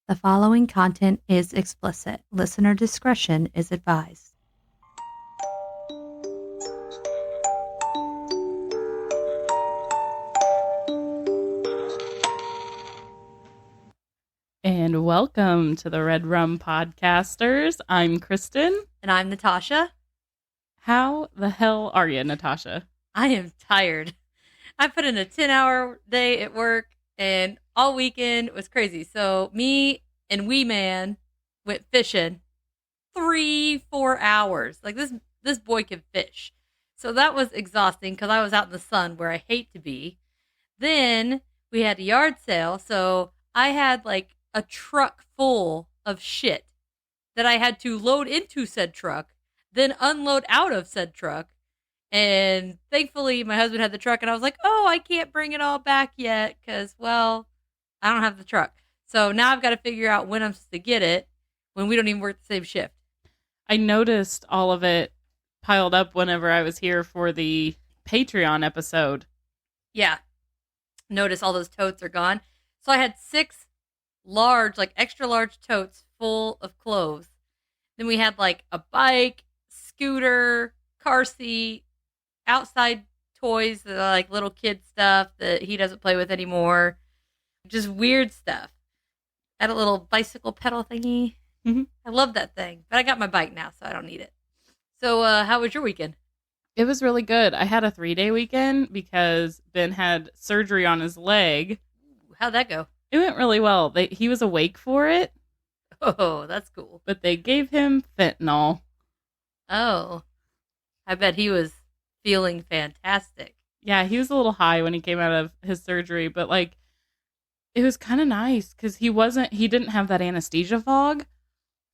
The following content is explicit. Listener discretion is advised. And welcome to the Red Rum Podcasters. I'm Kristen. And I'm Natasha. How the hell are you, Natasha? I am tired. I put in a 10-hour day at work, and all weekend was crazy. So me and Wee Man went fishing 3-4 hours. Like this boy can fish. So that was exhausting because I was out in the sun where I hate to be. Then we had a yard sale, so I had like a truck full of shit that I had to load into said truck, then unload out of said truck. And thankfully, my husband had the truck, and I was like, oh, I can't bring it all back yet because, well, I don't have the truck. So now I've got to figure out when I'm supposed to get it when we don't even work the same shift. I noticed all of it piled up whenever I was here for the Patreon episode. Yeah. Notice all those totes are gone. So I had 6 large, like extra large totes full of clothes. Then we had like a bike, scooter, car seat, outside toys, like little kid stuff that he doesn't play with anymore. Just weird stuff. I had a little bicycle pedal thingy. Mm-hmm. I love that thing, but I got my bike now, so I don't need it. So how was your weekend? It was really good. I had a 3-day weekend because Ben had surgery on his leg. How'd that go? It went really well. He was awake for it. Oh, that's cool. But they gave him fentanyl. Oh, I bet he was feeling fantastic. Yeah, he was a little high when he came out of his surgery, but like it was kind of nice because he didn't have that anesthesia fog.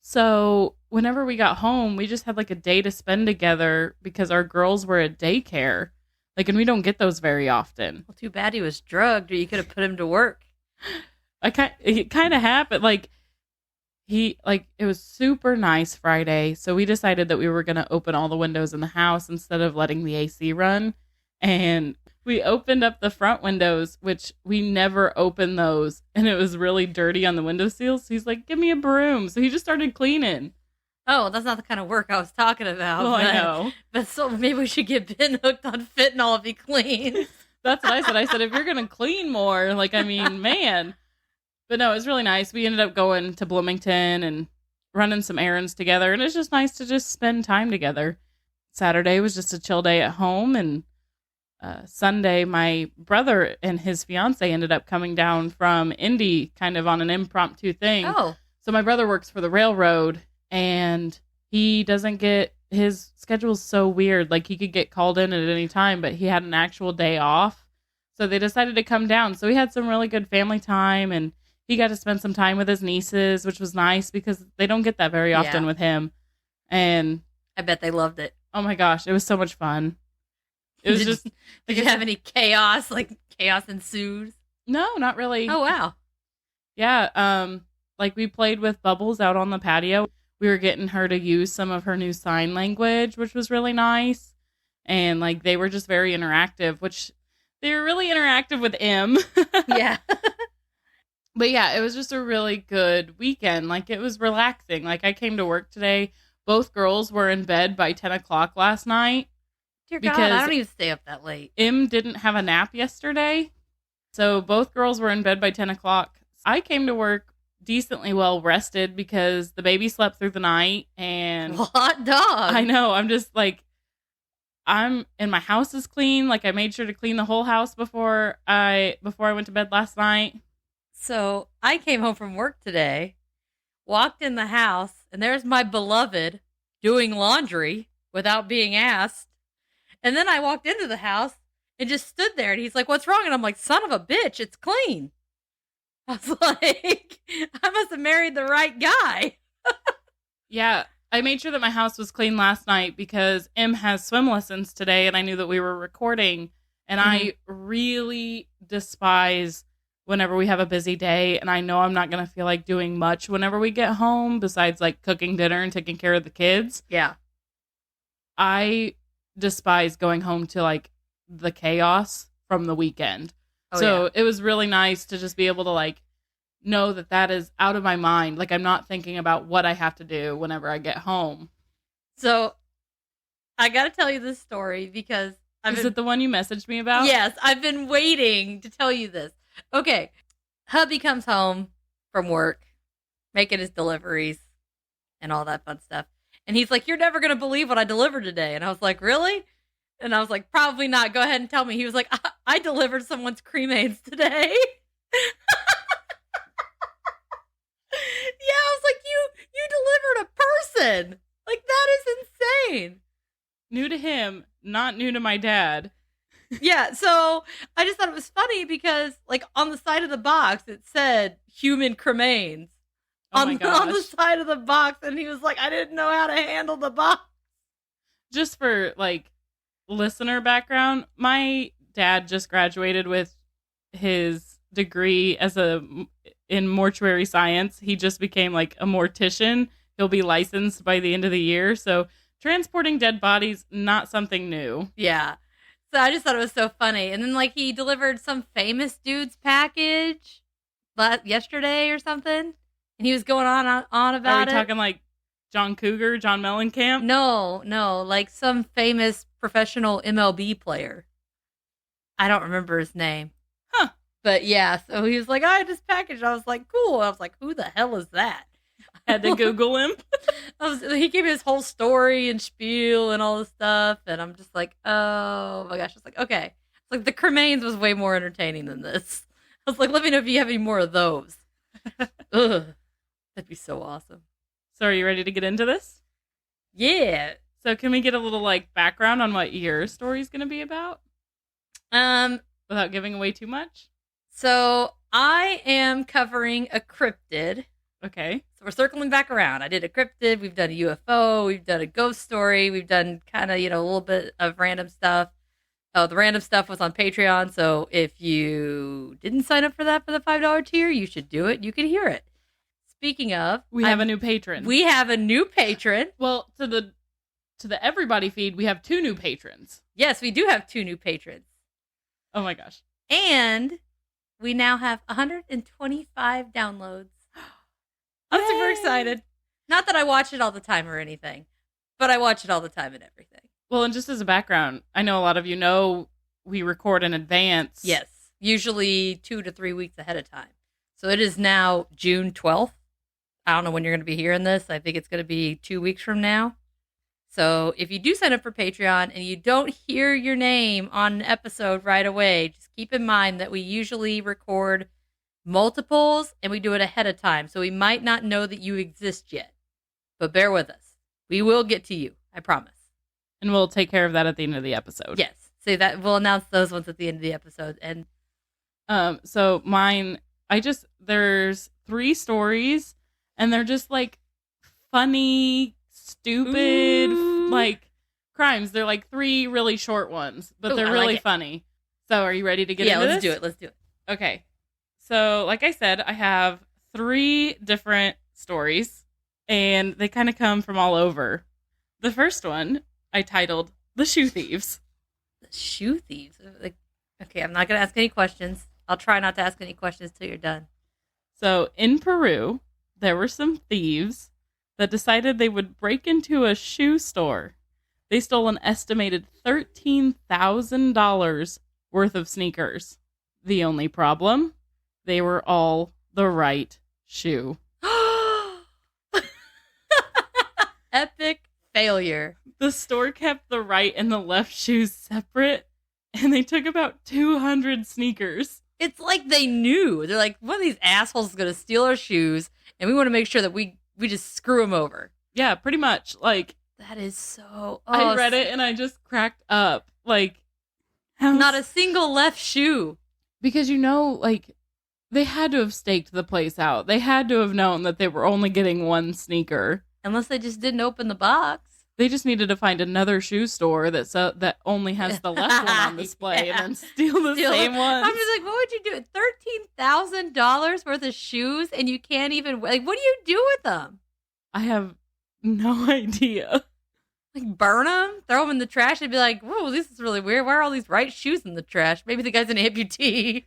So whenever we got home, we just had like a day to spend together because our girls were at daycare. Like, and we don't get those very often. Well, too bad he was drugged, or you could have put him to work. It kind of happened. It was super nice Friday. So we decided that we were going to open all the windows in the house instead of letting the AC run. And we opened up the front windows, which we never open those. And it was really dirty on the window sills. So he's like, give me a broom. So he just started cleaning. Oh, that's not the kind of work I was talking about. Well, I know. But so maybe we should get Ben hooked on fentanyl if he cleans. That's what I said. I said, if you're going to clean more, man. But no, it was really nice. We ended up going to Bloomington and running some errands together. And it's just nice to just spend time together. Saturday was just a chill day at home. And Sunday, my brother and his fiance ended up coming down from Indy kind of on an impromptu thing. Oh. So my brother works for the railroad and he doesn't his schedule's so weird. Like he could get called in at any time, but he had an actual day off. So they decided to come down. So we had some really good family time and he got to spend some time with his nieces, which was nice because they don't get that very often with him. And I bet they loved it. Oh my gosh, it was so much fun. It was Did you have any chaos? Like chaos ensued? No, not really. Oh wow. Yeah, like we played with Bubbles out on the patio. We were getting her to use some of her new sign language, which was really nice. And like they were just very interactive, which they were really interactive with M. Yeah. But yeah, it was just a really good weekend. Like it was relaxing. Like I came to work today. Both girls were in bed by 10 o'clock last night. Dear God, I don't even stay up that late. Em didn't have a nap yesterday. So both girls were in bed by 10 o'clock. I came to work decently well rested because the baby slept through the night. And hot dog. I know. I'm just like, and my house is clean. Like I made sure to clean the whole house before I went to bed last night. So I came home from work today, walked in the house, and there's my beloved doing laundry without being asked. And then I walked into the house and just stood there, and he's like, what's wrong? And I'm like, son of a bitch, it's clean. I was like, I must have married the right guy. Yeah, I made sure that my house was clean last night because Em has swim lessons today, and I knew that we were recording. And I really despise whenever we have a busy day, and I know I'm not going to feel like doing much whenever we get home besides like cooking dinner and taking care of the kids. Yeah. I despise going home to like the chaos from the weekend. It was really nice to just be able to like know that is out of my mind. Like, I'm not thinking about what I have to do whenever I get home. So I got to tell you this story because Is it the one you messaged me about? Yes, I've been waiting to tell you this. Okay. Hubby comes home from work, making his deliveries and all that fun stuff. And he's like, "You're never going to believe what I delivered today." And I was like, "Really?" And I was like, "Probably not. Go ahead and tell me." He was like, I delivered someone's cremains today. Yeah, I was like, you delivered a person. Like, that is insane. New to him, not new to my dad. Yeah, so I just thought it was funny because, like, on the side of the box, it said human cremains. Oh my gosh. On the side of the box, and he was like, I didn't know how to handle the box. Just for, like, listener background, my dad just graduated with his degree in mortuary science. He just became, like, a mortician. He'll be licensed by the end of the year, so transporting dead bodies, not something new. Yeah. So I just thought it was so funny. And then, like, he delivered some famous dude's package yesterday or something. And he was going on about it. Are we talking, like, John Cougar, John Mellencamp? No. Like, some famous professional MLB player. I don't remember his name. Huh. But, yeah. So he was like, I had this package. I was like, cool. I was like, who the hell is that? Had to Google him. He gave me his whole story and spiel and all this stuff, and I'm just like, oh my gosh. It's like, okay. It's like the cremains was way more entertaining than this. I was like, let me know if you have any more of those. Ugh, that'd be so awesome. So are you ready to get into this? Yeah. So can we get a little, like, background on what your story's going to be about? Without giving away too much? So I am covering a cryptid. Okay. So we're circling back around. I did a cryptid. We've done a UFO. We've done a ghost story. We've done kind of, a little bit of random stuff. Oh, the random stuff was on Patreon. So if you didn't sign up for that for the $5 tier, you should do it. You can hear it. Speaking of, we have a new patron. We have a new patron. Well, to the everybody feed, we have 2 new patrons. Yes, we do have 2 new patrons. Oh my gosh. And we now have 125 downloads. I'm super excited. Not that I watch it all the time or anything, but I watch it all the time and everything. Well, and just as a background, I know a lot of you know we record in advance. Yes, usually 2 to 3 weeks ahead of time. So it is now June 12th. I don't know when you're going to be hearing this. I think it's going to be 2 weeks from now. So if you do sign up for Patreon and you don't hear your name on an episode right away, just keep in mind that we usually record multiples and we do it ahead of time. So we might not know that you exist yet, but bear with us. We will get to you. I promise. And we'll take care of that at the end of the episode. Yes. So that we'll announce those ones at the end of the episode. And so mine, there's 3 stories and they're just like funny, stupid, like crimes. They're like 3 really short ones, but they're really funny. So are you ready to get into this? Yeah, let's do it. Okay. So, like I said, I have 3 different stories, and they kind of come from all over. The first one I titled The Shoe Thieves. The Shoe Thieves? Okay, I'm not going to ask any questions. I'll try not to ask any questions till you're done. So, in Peru, there were some thieves that decided they would break into a shoe store. They stole an estimated $13,000 worth of sneakers. The only problem? They were all the right shoe. Epic failure. The store kept the right and the left shoes separate, and they took about 200 sneakers. It's like they knew. They're like, one of these assholes is going to steal our shoes, and we want to make sure that we just screw him over. Yeah, pretty much. Like, that is so... I read it, and I just cracked up. Like, not a single left shoe. Because, like... They had to have staked the place out. They had to have known that they were only getting 1 sneaker. Unless they just didn't open the box. They just needed to find another shoe store that only has the left one on display and then steal the same one. I'm just like, what would you do? $13,000 worth of shoes and you can't even... Like, what do you do with them? I have no idea. Like, burn them? Throw them in the trash and be like, whoa, this is really weird. Why are all these right shoes in the trash? Maybe the guy's an amputee.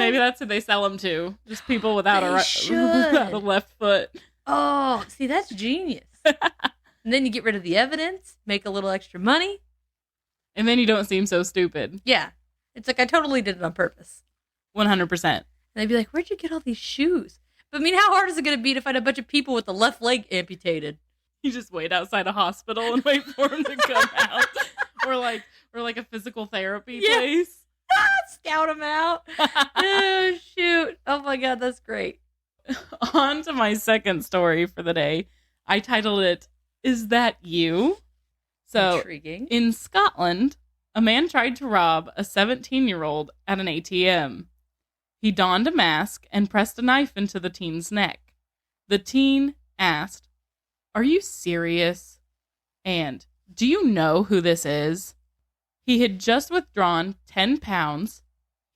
Maybe that's who they sell them to. Just people without without a left foot. Oh, see, that's genius. And then you get rid of the evidence, make a little extra money. And then you don't seem so stupid. Yeah. It's like I totally did it on purpose. 100%. And they'd be like, where'd you get all these shoes? But I mean, how hard is it going to be to find a bunch of people with the left leg amputated? You just wait outside a hospital and wait for them to come out. Or like a physical therapy place. Scout them out. Oh, shoot. Oh, my God. That's great. On to my second story for the day. I titled it, Is That You? So, intriguing. In Scotland, a man tried to rob a 17-year-old at an ATM. He donned a mask and pressed a knife into the teen's neck. The teen asked, "Are you serious? And do you know who this is?" He had just withdrawn 10 pounds.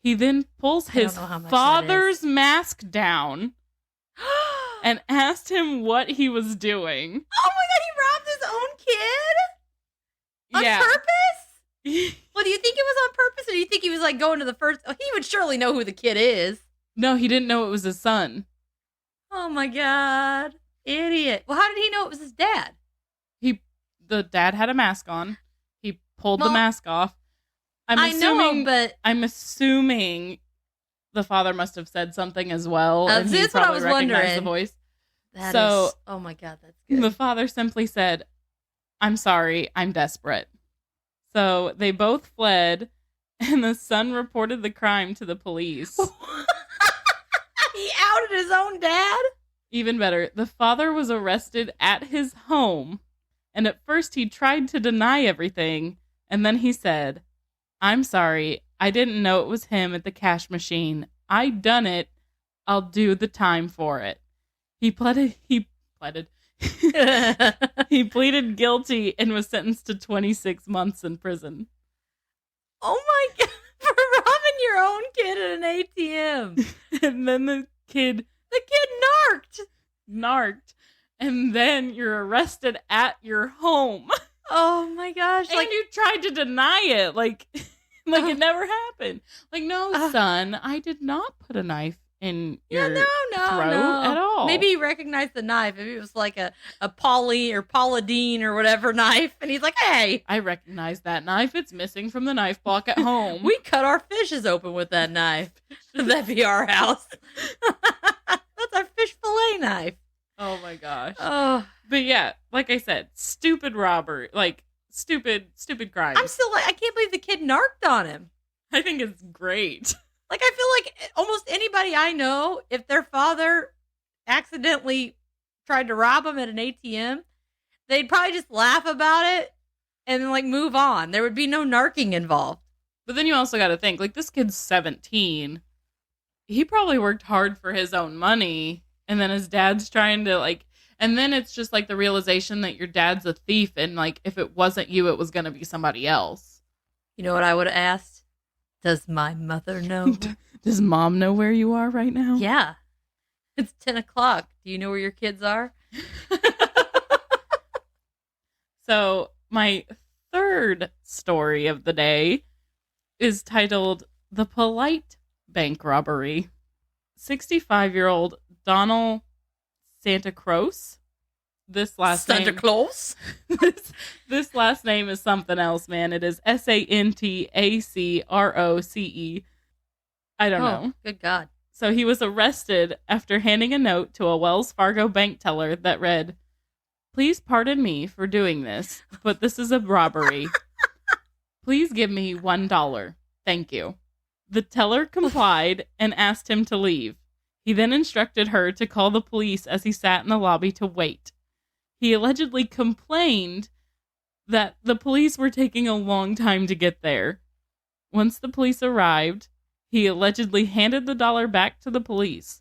He then pulls his father's mask down and asked him what he was doing. Oh my God, he robbed his own kid? On purpose? Well, do you think it was on purpose, or do you think he was like going to the first? Oh, he would surely know who the kid is. No, he didn't know it was his son. Oh my God. Idiot. Well, how did he know it was his dad? The dad had a mask on. He pulled the mask off. I'm assuming the father must have said something as well. And he that's what I was wondering. The voice. Oh my God, that's good. The father simply said, "I'm sorry, I'm desperate." So they both fled, and the son reported the crime to the police. He outed his own dad? Even better, the father was arrested at his home, and at first he tried to deny everything, and then he said, "I'm sorry, I didn't know it was him at the cash machine. I done it. I'll do the time for it." He pleaded. He pleaded guilty and was sentenced to 26 months in prison. Oh my God, for robbing your own kid at an ATM. And then the kid narked. And then you're arrested at your home. Oh my gosh. And you tried to deny it. Like it never happened. Like, no, son, I did not put a knife in your throat at all. Maybe he recognized the knife. Maybe it was like a Pauline or Paula Deen or whatever knife. And he's like, "Hey, I recognize that knife. It's missing from the knife block at home. We cut our fishes open with that knife. Should that be our house?" That's our fish fillet knife. Oh my gosh. Oh. But yeah, like I said, stupid robbery. Like, stupid crimes. I'm still like, I can't believe the kid narked on him. I think it's great. Like, I feel like almost anybody I know, if their father accidentally tried to rob them at an ATM, they'd probably just laugh about it and like move on. There would be no narking involved. But then you also got to think, like, this kid's 17. He probably worked hard for his own money, and then his dad's trying to, like, and then it's just like the realization that your dad's a thief, and like, if it wasn't you, it was going to be somebody else. You know what I would have asked? Does my mother know? Does mom know where you are right now? Yeah. It's 10 o'clock. Do you know where your kids are? So my third story of the day is titled The Polite Bank Robbery. 65-year-old Donald Santa Cruz. This last Santa name... Claus? This last name is something else, man. It is Santacroce. I don't know. Good God. So he was arrested after handing a note to a Wells Fargo bank teller that read, "Please pardon me for doing this, but this is a robbery. Please give me $1. Thank you." The teller complied and asked him to leave. He then instructed her to call the police as he sat in the lobby to wait. He allegedly complained that the police were taking a long time to get there. Once the police arrived, he allegedly handed the dollar back to the police.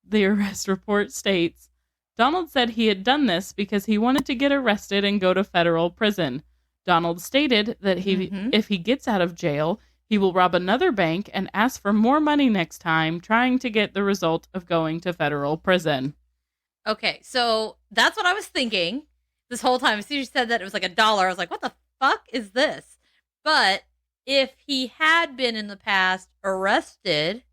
The arrest report states, Donald said he had done this because he wanted to get arrested and go to federal prison. Donald stated that if he gets out of jail, he will rob another bank and ask for more money next time, trying to get the result of going to federal prison. Okay, so that's what I was thinking this whole time. As soon as you said that it was like $1, I was like, what the fuck is this? But if he had been in the past arrested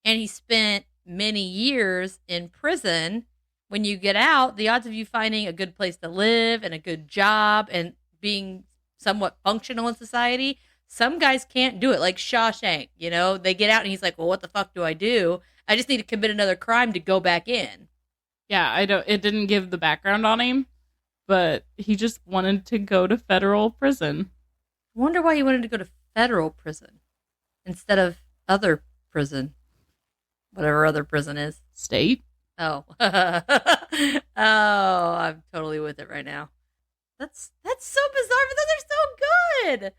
and he spent many years in prison. When you get out, the odds of you finding a good place to live and a good job and being somewhat functional in society, some guys can't do it. Like Shawshank, they get out and he's like, well, what the fuck do? I just need to commit another crime to go back in. Yeah, it didn't give the background on him, but he just wanted to go to federal prison. I wonder why he wanted to go to federal prison instead of other prison. Whatever other prison is. State? Oh. Oh, I'm totally with it right now. That's so bizarre, but those are so good.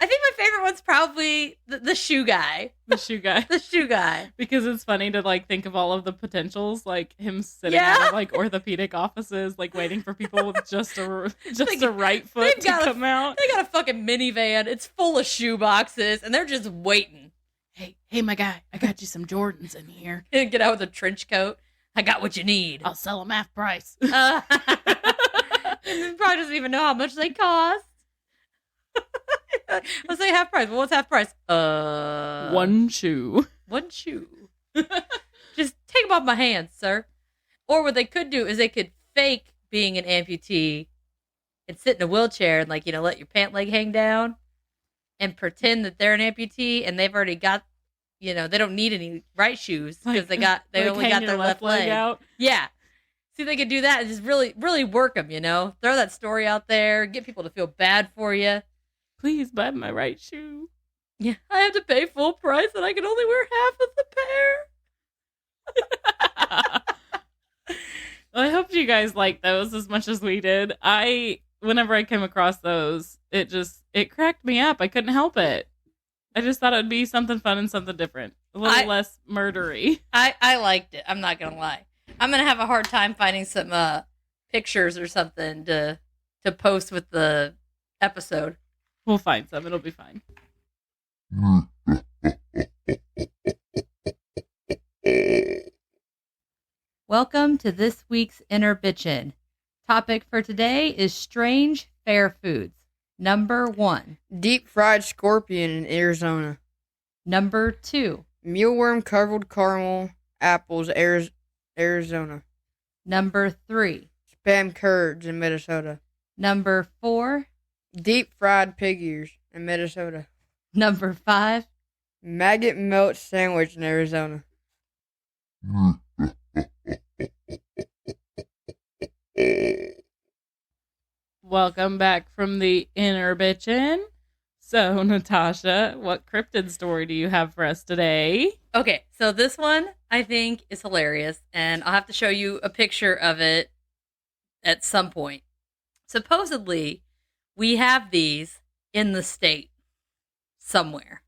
I think my favorite one's probably the shoe guy. The shoe guy. The shoe guy. Because it's funny to think of all of the potentials, like him sitting out of orthopedic offices, waiting for people with just a right foot to come out. They got a fucking minivan. It's full of shoe boxes, and they're just waiting. Hey, my guy, I got you some Jordans in here. Get out with a trench coat. I got what you need. I'll sell them half price. He probably doesn't even know how much they cost. I'll say half price. Well, what's half price? One shoe. One shoe. Just take them off my hands, sir. Or what they could do is they could fake being an amputee and sit in a wheelchair and let your pant leg hang down and pretend that they're an amputee and they've already got, they don't need any right shoes because they only got their left leg out. Yeah. See, they could do that and just really, really work them, Throw that story out there, get people to feel bad for you. Please buy my right shoe. Yeah, I have to pay full price and I can only wear half of the pair. Well, I hope you guys like those as much as we did. Whenever I came across those, it cracked me up. I couldn't help it. I just thought it would be something fun and something different. A little less murdery. I liked it. I'm not going to lie. I'm going to have a hard time finding some pictures or something to post with the episode. We'll find some. It'll be fine. Welcome to this week's Inner Bitchin'. Topic for today is strange fair foods. Number 1. Deep fried scorpion in Arizona. Number 2. Mealworm covered caramel apples, Arizona. Number 3. Spam curds in Minnesota. Number 4. Deep fried pig ears in Minnesota. Number 5. Maggot melt sandwich in Arizona. Welcome back from the Inner Bitchin'. So, Natasha, what cryptid story do you have for us today? Okay, so this one I think is hilarious, and I'll have to show you a picture of it at some point. Supposedly, we have these in the state somewhere.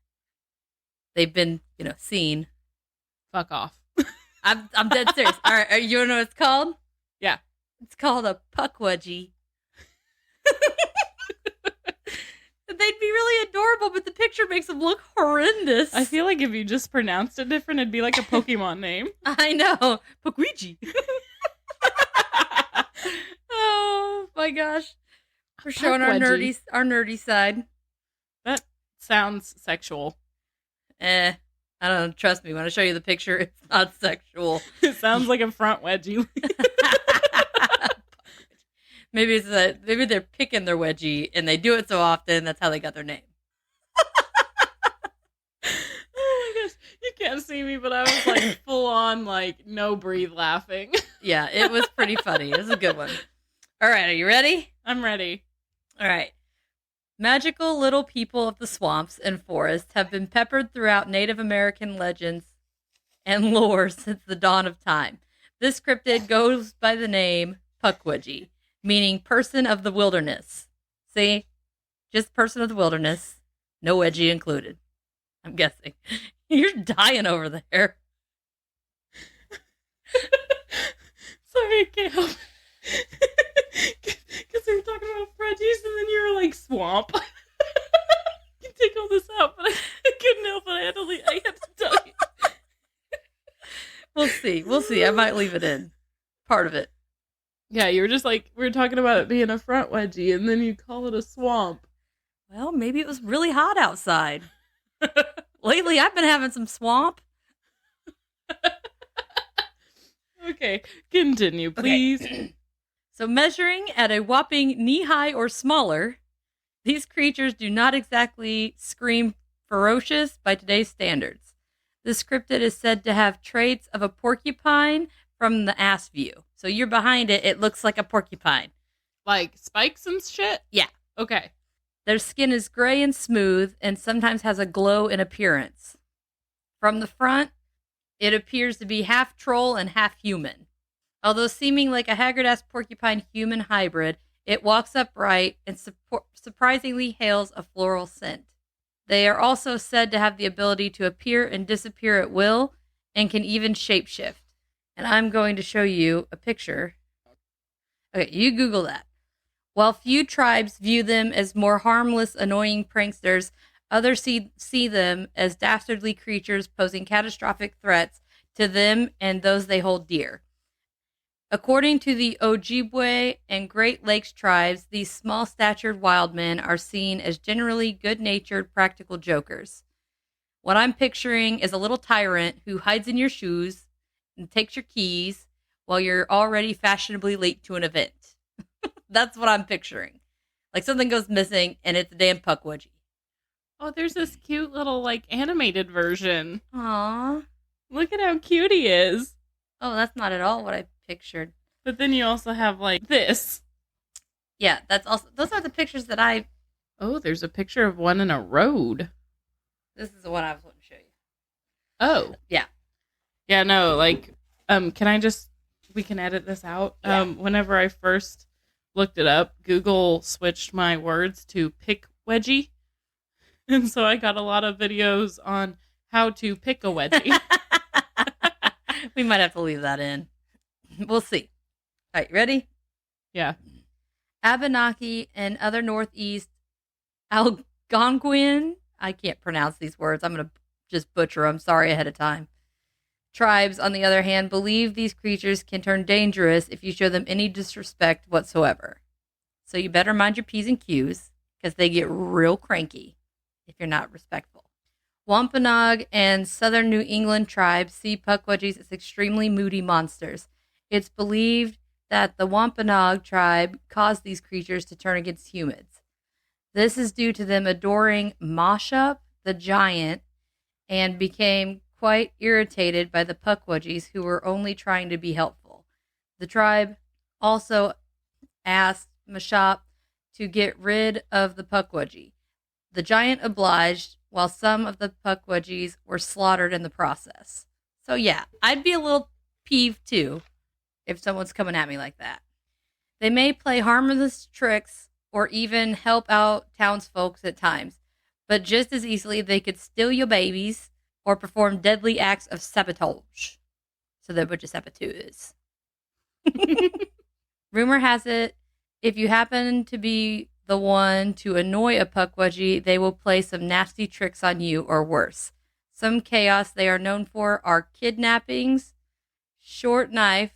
They've been, seen. Fuck off. I'm dead serious. All right, you want to know what it's called? Yeah. It's called a Pukwudgie. They'd be really adorable, but the picture makes them look horrendous. I feel like if you just pronounced it different, it'd be like a Pokemon name. I know. Pukwudgie. Oh, my gosh. We're showing our nerdy side. That sounds sexual. I don't know. Trust me, when I show you the picture, it's not sexual. It sounds like a front wedgie. Maybe they're picking their wedgie, and they do it so often. That's how they got their name. Oh my gosh, you can't see me, but I was full on no breathe laughing. Yeah, it was pretty funny. It was a good one. All right, are you ready? I'm ready. All right. Magical little people of the swamps and forests have been peppered throughout Native American legends and lore since the dawn of time. This cryptid goes by the name Pukwudgie, meaning person of the wilderness. See? Just person of the wilderness. No wedgie included. I'm guessing. You're dying over there. Sorry, I can't help it. Because we were talking about Fredgies and then you were like, swamp. You take all this out, but I couldn't help it. I had to tell you. We'll see. I might leave it in. Part of it. Yeah, you were just we were talking about it being a front wedgie, and then you call it a swamp. Well, maybe it was really hot outside. Lately, I've been having some swamp. Okay, continue, please. Okay. So measuring at a whopping knee-high or smaller, these creatures do not exactly scream ferocious by today's standards. This cryptid is said to have traits of a porcupine from the ass view. So you're behind it, it looks like a porcupine. Like spikes and shit? Yeah. Okay. Their skin is gray and smooth and sometimes has a glow in appearance. From the front, it appears to be half troll and half human. Although seeming like a haggard-ass porcupine human hybrid, it walks upright and surprisingly hails a floral scent. They are also said to have the ability to appear and disappear at will and can even shapeshift. And I'm going to show you a picture. Okay, you Google that. While few tribes view them as more harmless, annoying pranksters, others see them as dastardly creatures posing catastrophic threats to them and those they hold dear. According to the Ojibwe and Great Lakes tribes, these small-statured wild men are seen as generally good-natured, practical jokers. What I'm picturing is a little tyrant who hides in your shoes and takes your keys while you're already fashionably late to an event. That's what I'm picturing. Like something goes missing and it's a damn Pukwudgie. Oh, there's this cute little, like, animated version. Aww. Look at how cute he is. Oh, that's not at all what I pictured. But then you also have, like, this. Yeah, those are the pictures that Oh, there's a picture of one in a road. this is the one I was going to show you. Oh. Yeah. Yeah, no, like, we can edit this out. Yeah. Whenever I first looked it up, Google switched my words to pick wedgie. And so I got a lot of videos on how to pick a wedgie. We might have to leave that in. We'll see. All right, ready? Yeah. Abenaki and other Northeast Algonquin, I can't pronounce these words. I'm going to just butcher them. Sorry ahead of time. Tribes, on the other hand, believe these creatures can turn dangerous if you show them any disrespect whatsoever. So you better mind your P's and Q's because they get real cranky if you're not respectful. Wampanoag and southern New England tribes see Pukwudgies as extremely moody monsters. It's believed that the Wampanoag tribe caused these creatures to turn against humans. This is due to them adoring Mashup, the giant, and became quite irritated by the Pukwudgies who were only trying to be helpful. The tribe also asked Mashup to get rid of the Pukwudgie. The giant obliged, while some of the Pukwudgies were slaughtered in the process. So yeah, I'd be a little peeved too if someone's coming at me like that. They may play harmless tricks or even help out townsfolk at times, but just as easily they could steal your babies or perform deadly acts of sabotage. So they're a bunch of saboteurs. Rumor has it, if you happen to be the one to annoy a Pukwudgie, they will play some nasty tricks on you or worse. Some chaos they are known for are kidnappings, short knife,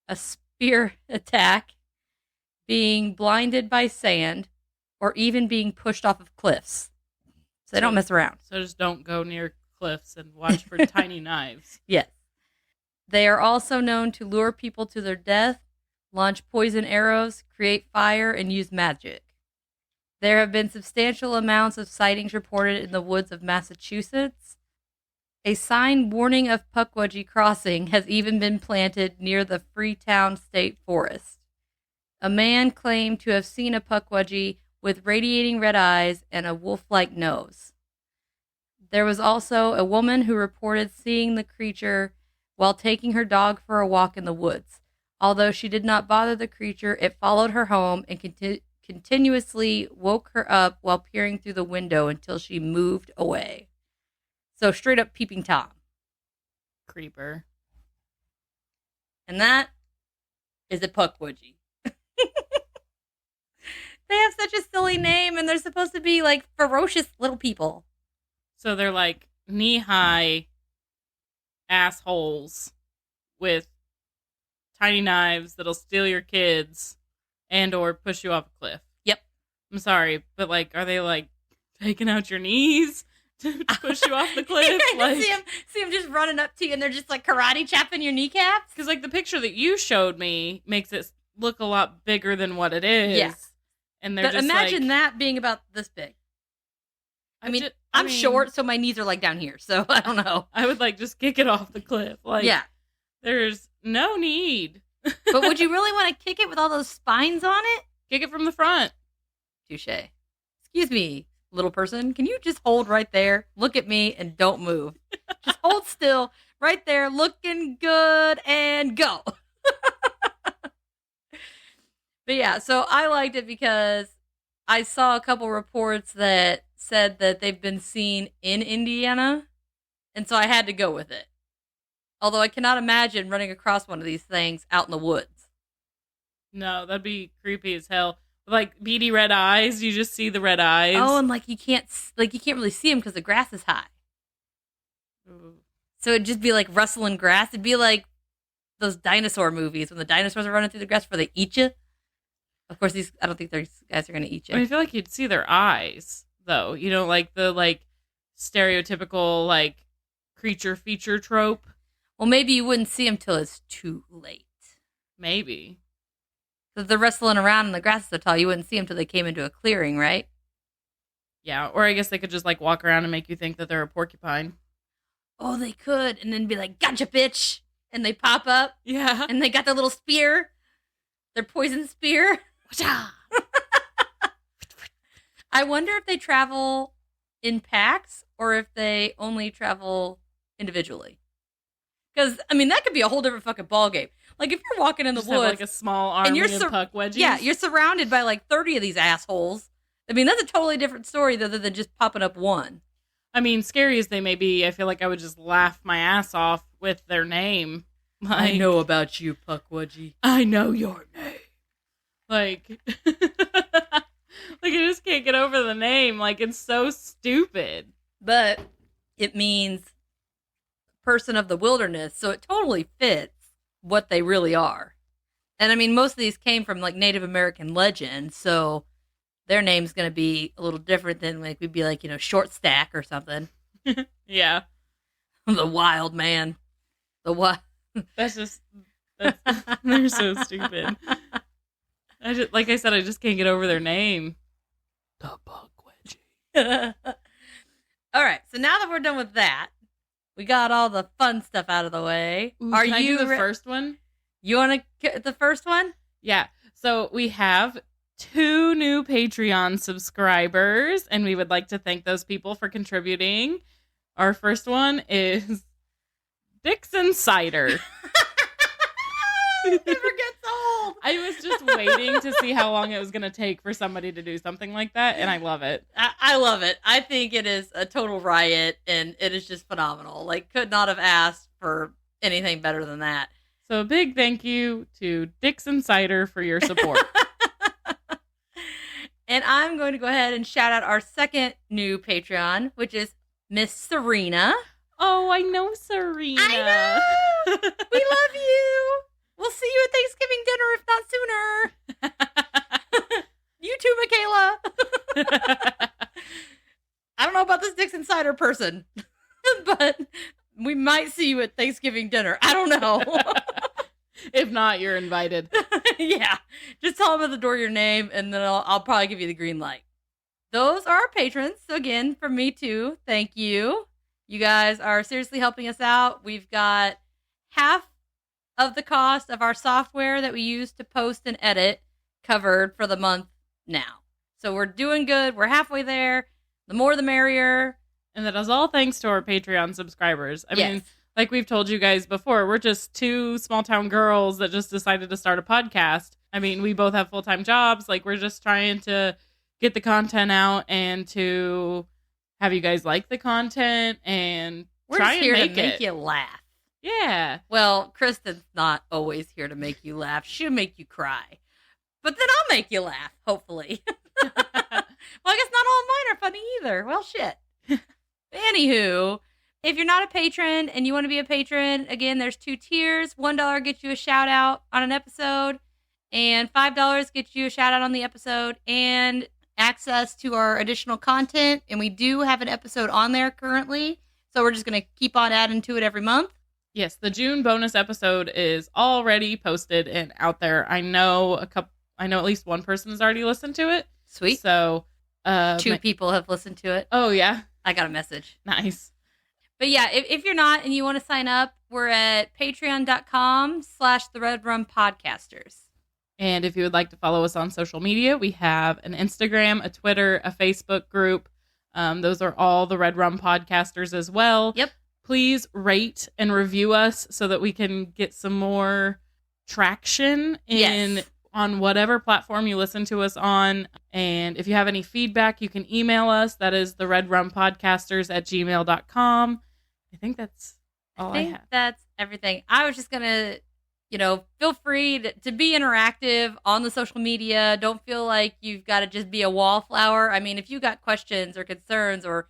a spear attack, being blinded by sand, or even being pushed off of cliffs. So they don't mess around. So just don't go near cliffs and watch for tiny knives. Yes. They are also known to lure people to their death, launch poison arrows, create fire, and use magic. There have been substantial amounts of sightings reported in the woods of Massachusetts. A sign warning of Pukwudgie crossing has even been planted near the Freetown State Forest. A man claimed to have seen a Pukwudgie with radiating red eyes and a wolf-like nose. There was also a woman who reported seeing the creature while taking her dog for a walk in the woods. Although she did not bother the creature, it followed her home and continuously woke her up while peering through the window until she moved away. So straight up peeping Tom. Creeper. And that is a Pukwudgie. They have such a silly name and they're supposed to be like ferocious little people. So they're like knee-high assholes with tiny knives that'll steal your kids and or push you off a cliff. Yep. I'm sorry, but like, are they like taking out your knees to push you off the cliff. Like, see him just running up to you, and they're just like karate chopping your kneecaps. Because like the picture that you showed me makes it look a lot bigger than what it is. Yeah. And they're but just imagine like, that being about this big. I'm short, so my knees are like down here. So I don't know. I would like just kick it off the cliff. Like, yeah. There's no need. But would you really want to kick it with all those spines on it? Kick it from the front. Touche. Excuse me, little person. Can you just hold right there? Look at me and don't move. Just hold still right there, looking good, and go. But yeah, so I liked it because I saw a couple reports that said that they've been seen in Indiana, and so I had to go with it. Although I cannot imagine running across one of these things out in the woods. No, that'd be creepy as hell. Like beady red eyes, you just see the red eyes. Oh, and you can't really see them because the grass is high. Ooh. So it'd just be like rustling grass. It'd be like those dinosaur movies when the dinosaurs are running through the grass before they eat you. Of course, I don't think these guys are going to eat you. I feel like you'd see their eyes, though. You know, like the stereotypical creature feature trope. Well, maybe you wouldn't see them till it's too late. Maybe. Because they're wrestling around and the grass is so tall, you wouldn't see them till they came into a clearing, right? Yeah, or I guess they could just walk around and make you think that they're a porcupine. Oh, they could, and then be like, "Gotcha, bitch!" And they pop up. Yeah. And they got their little spear, their poison spear. I wonder if they travel in packs or if they only travel individually. Because, that could be a whole different fucking ballgame. Like, if you're walking in the just woods. Have, a small army of Pukwudgies. Yeah, you're surrounded by 30 of these assholes. That's a totally different story other than just popping up one. Scary as they may be, I feel like I would just laugh my ass off with their name. I know about you, Pukwudgie. I know your name. I just can't get over the name. It's so stupid. But it means person of the wilderness, so it totally fits what they really are. And most of these came from Native American legend, so their name's going to be a little different than we'd be Short Stack or something. Yeah. The wild man. They're so stupid. Like I said, I just can't get over their name. The Pukwudgie. All right, so now that we're done with that, we got all the fun stuff out of the way. Ooh, can I do the first one? You want to get the first one? Yeah. So we have 2 new Patreon subscribers, and we would like to thank those people for contributing. Our first one is Dixon Cider. It never gets old. I was just waiting to see how long it was going to take for somebody to do something like that, and I love it. I love it. I think it is a total riot, and it is just phenomenal. Could not have asked for anything better than that. So a big thank you to Dixon Cider for your support. And I'm going to go ahead and shout out our second new Patreon, which is Miss Serena. Oh, I know Serena. I know. We love you. We'll see you at Thanksgiving dinner, if not sooner. You too, Michaela. I don't know about this Dixon Cider person, but we might see you at Thanksgiving dinner. I don't know. If not, you're invited. Yeah. Just tell them at the door your name, and then I'll probably give you the green light. Those are our patrons. So again, from me too, thank you. You guys are seriously helping us out. We've got half of the cost of our software that we use to post and edit covered for the month now. So we're doing good. We're halfway there. The more the merrier. And that is all thanks to our Patreon subscribers. I mean, like we've told you guys before, we're just 2 small town girls that just decided to start a podcast. I mean, we both have full-time jobs. We're just trying to get the content out and to have you guys like the content and we're try just and here to make you laugh. Yeah. Well, Kristen's not always here to make you laugh. She'll make you cry. But then I'll make you laugh, hopefully. Well, I guess not all of mine are funny either. Well, shit. Anywho, if you're not a patron and you want to be a patron, again, there's 2 tiers. $1 gets you a shout out on an episode, and $5 gets you a shout out on the episode. And access to our additional content, and we do have an episode on there currently. So we're just going to keep on adding to it every month. Yes, the June bonus episode is already posted and out there. I know at least one person has already listened to it. Sweet. So, 2 people have listened to it. Oh, yeah. I got a message. Nice. But yeah, if you're not and you want to sign up, we're at patreon.com/the Red Rum Podcasters. And if you would like to follow us on social media, we have an Instagram, a Twitter, a Facebook group. Those are all the Red Rum Podcasters as well. Yep. Please rate and review us so that we can get some more traction on whatever platform you listen to us on. And if you have any feedback, you can email us. That is the redrumpodcasters@gmail.com. I think that's all I have. That's everything. I was just going to, feel free to be interactive on the social media. Don't feel like you've got to just be a wallflower. I mean, if you got questions or concerns or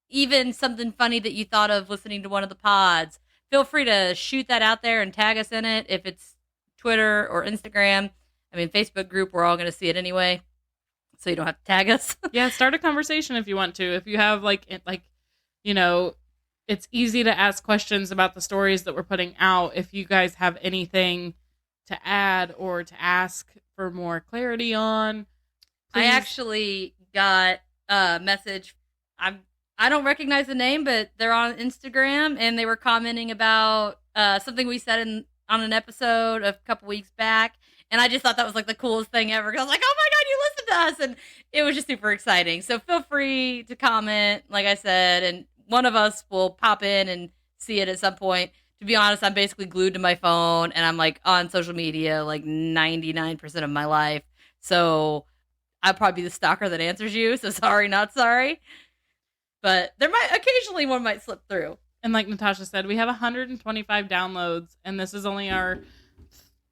even something funny that you thought of listening to one of the pods, feel free to shoot that out there and tag us in it. If it's Twitter or Instagram, I mean, Facebook group, we're all going to see it anyway, so you don't have to tag us. Yeah, start a conversation if you want to. If you have it's easy to ask questions about the stories that we're putting out. If you guys have anything to add or to ask for more clarity on, please. I actually got a message. I don't recognize the name, but they're on Instagram, and they were commenting about something we said on an episode a couple weeks back. And I just thought that was like the coolest thing ever. I was like, oh my God, you listened to us. And it was just super exciting. So feel free to comment, like I said, and one of us will pop in and see it at some point. To be honest, I'm basically glued to my phone, and I'm like on social media like 99% of my life. So I'll probably be the stalker that answers you. So sorry, not sorry. But occasionally one might slip through. And like Natasha said, we have 125 downloads, and this is only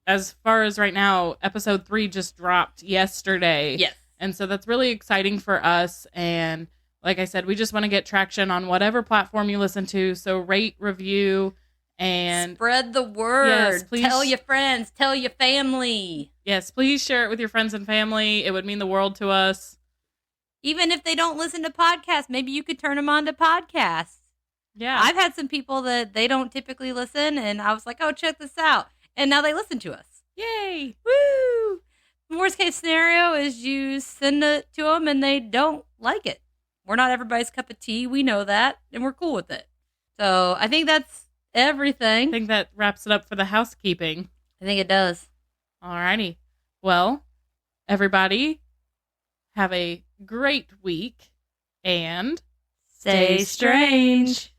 as far as right now, episode 3 just dropped yesterday. Yes. And so that's really exciting for us. And like I said, we just want to get traction on whatever platform you listen to. So rate, review, and spread the word. Yes, please. Tell your friends, tell your family. Yes, please share it with your friends and family. It would mean the world to us. Even if they don't listen to podcasts, maybe you could turn them on to podcasts. Yeah. I've had some people that they don't typically listen, and I was like, oh, check this out. And now they listen to us. Yay. Woo! Worst case scenario is you send it to them and they don't like it. We're not everybody's cup of tea. We know that, and we're cool with it. So I think that's everything. I think that wraps it up for the housekeeping. I think it does. Alrighty. Well, everybody, have a great week and Stay strange.